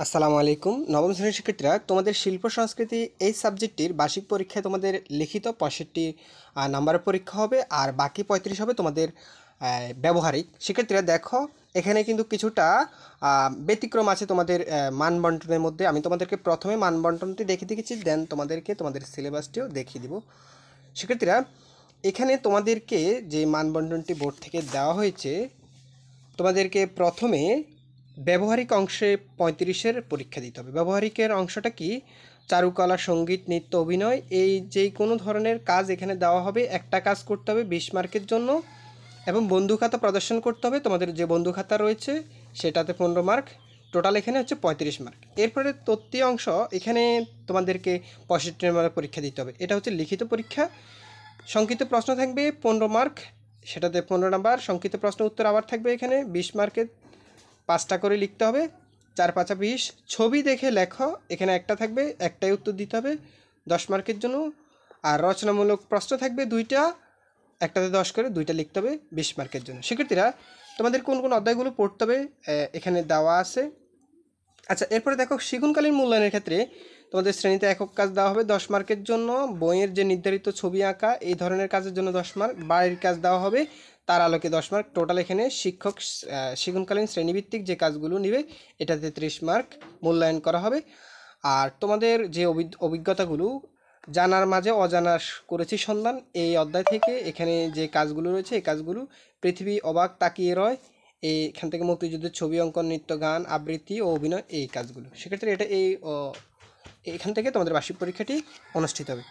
আসসালামু আলাইকুম। নবম শ্রেণীর শিক্ষার্থীরা, তোমাদের শিল্প সংস্কৃতি এই সাবজেক্টটির বার্ষিক পরীক্ষায় তোমাদের লিখিত 65 নাম্বারের পরীক্ষা হবে, আর বাকি 35 হবে তোমাদের ব্যবহারিক। শিক্ষার্থীরা দেখো, এখানে কিন্তু কিছুটা ব্যতিক্রম আছে তোমাদের মান বন্টনের মধ্যে। আমি তোমাদেরকে প্রথমে মান বন্টনটি দেখিয়ে দিয়েছি, দেন তোমাদেরকে তোমাদের সিলেবাসটিও দেখিয়ে দিব। শিক্ষার্থীরা, এখানে তোমাদেরকে যে মান বন্টনটি বোর্ড থেকে দেওয়া হয়েছে, তোমাদেরকে প্রথমে ব্যবহারিক অংশে 35-এর পরীক্ষা দিতে হবে। ব্যবহারিকের অংশটা কি? চারুকলা, সঙ্গীত, নৃত্য, অভিনয়, এই যেই কোনো ধরনের কাজ এখানে দেওয়া হবে। একটা কাজ করতে হবে 20 মার্কের জন্য, এবং বন্ধুখাতা প্রদর্শন করতে হবে। তোমাদের যে বন্ধুখাতা রয়েছে সেটাতে 15 মার্ক। টোটাল এখানে হচ্ছে 35 মার্ক। এরপরে তত্ত্বীয় অংশ, এখানে তোমাদেরকে 65 নম্বরের পরীক্ষা দিতে হবে। এটা হচ্ছে লিখিত পরীক্ষা। সংক্ষিপ্ত প্রশ্ন থাকবে 15 মার্ক, সেটাতে 15 নাম্বার। সংক্ষিপ্ত প্রশ্ন উত্তর আবার থাকবে এখানে 20 মার্কের, 5টা করে লিখতে হবে, 4 5 20। ছবি দেখে লেখো, এখানে একটা থাকবে, একটাই উত্তর দিতে হবে 10 মার্কের জন্য। আর রচনামূলক প্রশ্ন থাকবে 2টা, একটাতে 10 করে, 2টা লিখতে হবে 20 মার্কের জন্য। শিক্ষার্থীরা, তোমাদের কোন কোন অধ্যায়গুলো পড়তে হবে এখানে দেওয়া আছে। আচ্ছা, এরপরে দেখো, শিক্ষণকালীন মূল্যায়নের ক্ষেত্রে তোমাদের শ্রেণীতে একক কাজ দেওয়া হবে 10 মার্কের জন্য। বইয়ের যে নির্ধারিত ছবি আঁকা এই ধরনের কাজের জন্য 10 মার্ক। বাড়ির কাজ দেওয়া হবে, তার আলোকে 10 মার্ক। টোটাল এখানে শিক্ষণকালীন শ্রেণীভিত্তিক যে কাজগুলো নিবে এটাতে 30 মার্ক মূল্যায়ন করা হবে। আর তোমাদের যে অভিজ্ঞতাগুলো, জানার মাঝে অজানা করেছি সন্ধান, এই অধ্যায় থেকে এখানে যে কাজগুলো রয়েছে এই কাজগুলো, পৃথিবী অবাক তাকিয়ে রয়, এইখান থেকে মুক্তিযুদ্ধের ছবি অঙ্কন, নৃত্য, গান, আবৃত্তি ও অভিনয়, এই কাজগুলো। সেক্ষেত্রে এটা এখান থেকে তোমাদের বার্ষিক পরীক্ষাটি অনুষ্ঠিত হবে।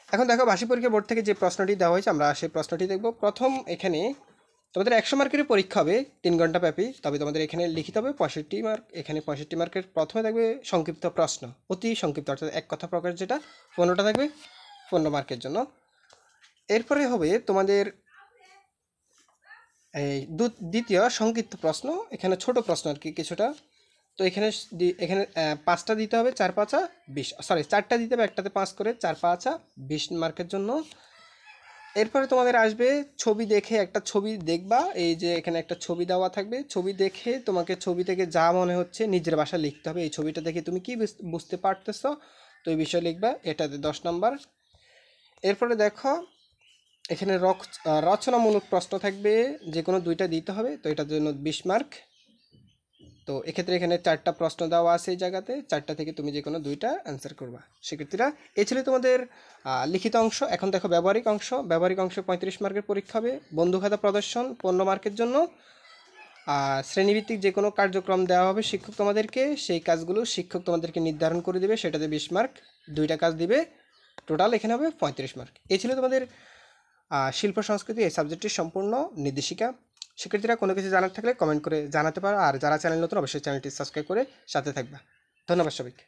এখন দেখো, বার্ষিক পরীক্ষা বোর্ড থেকে যে প্রশ্নটি দেওয়া হয়েছে, আমরা সেই প্রশ্নটি দেখব। প্রথম, এখানে তোমাদের 100 মার্কের পরীক্ষা হবে 3 ঘন্টা ব্যাপী। তবে তোমাদের এখানে লিখিত হবে 65 মার্ক। এখানে 65 মার্কের প্রথমে থাকবে সংক্ষিপ্ত প্রশ্ন, অতি সংক্ষিপ্ত, অর্থাৎ এক কথা প্রকাশ, যেটা 15টা থাকবে 15 মার্কের জন্য। এরপরে হবে তোমাদের এই দ্বিতীয় সংক্ষিপ্ত প্রশ্ন, এখানে ছোট প্রশ্ন আর কি কিছুটা। তো এখানে 5টা দিতে হবে, 4 5 20, সরি 4টা দিতে হবে, একটাতে 5 করে, 4 5 20 মার্কের জন্য। এরপরে তোমাদের আসবে ছবি দেখে একটা ছবি দেখবা, এই যে এখানে একটা ছবি দেওয়া থাকবে। ছবি দেখে তোমাকে ছবি থেকে যা মনে হচ্ছে নিজের ভাষায় লিখতে হবে। এই ছবিটা দেখে তুমি কি বুঝতে পারতেছো, তো এই বিষয়ে লিখবা, এটাতে 10 নাম্বার। এরপরে দেখো, এখানে রচনামূলক প্রশ্ন থাকবে, যে কোনো 2টা দিতে হবে, তো এটার জন্য 20 মার্ক। তো এক্ষেত্রে এখানে 4টা প্রশ্ন দেওয়া আছে এই জায়গাতে, 4টা থেকে তুমি যে কোনো 2টা অ্যান্সার করবা। শিক্ষার্থীরা, এই ছিল তোমাদের লিখিত অংশ। এখন দেখো ব্যবহারিক অংশ। ব্যবহারিক অংশে 35 মার্কের পরীক্ষা হবে। বন্ধুখাতা প্রদর্শন 15 মার্কের জন্য। শ্রেণীভিত্তিক যে কোনো কার্যক্রম দেওয়া হবে শিক্ষক তোমাদেরকে, সেই কাজগুলো শিক্ষক তোমাদেরকে নির্ধারণ করে দেবে, সেটাতে 20 মার্ক। 2টা কাজ দিবে, টোটাল এখানে হবে 35 মার্ক। এই ছিল তোমাদের শিল্প সংস্কৃতি এই সাবজেক্টের সম্পূর্ণ নির্দেশিকা। শিক্ষার্থীরা, কোনো কিছু জানার থাকলে কমেন্ট করে জানাতে পারো, আর যারা চ্যানেল নতুন অবশ্যই চ্যানেলটি সাবস্ক্রাইব করে সাথে থাকবা। ধন্যবাদ সবাইকে।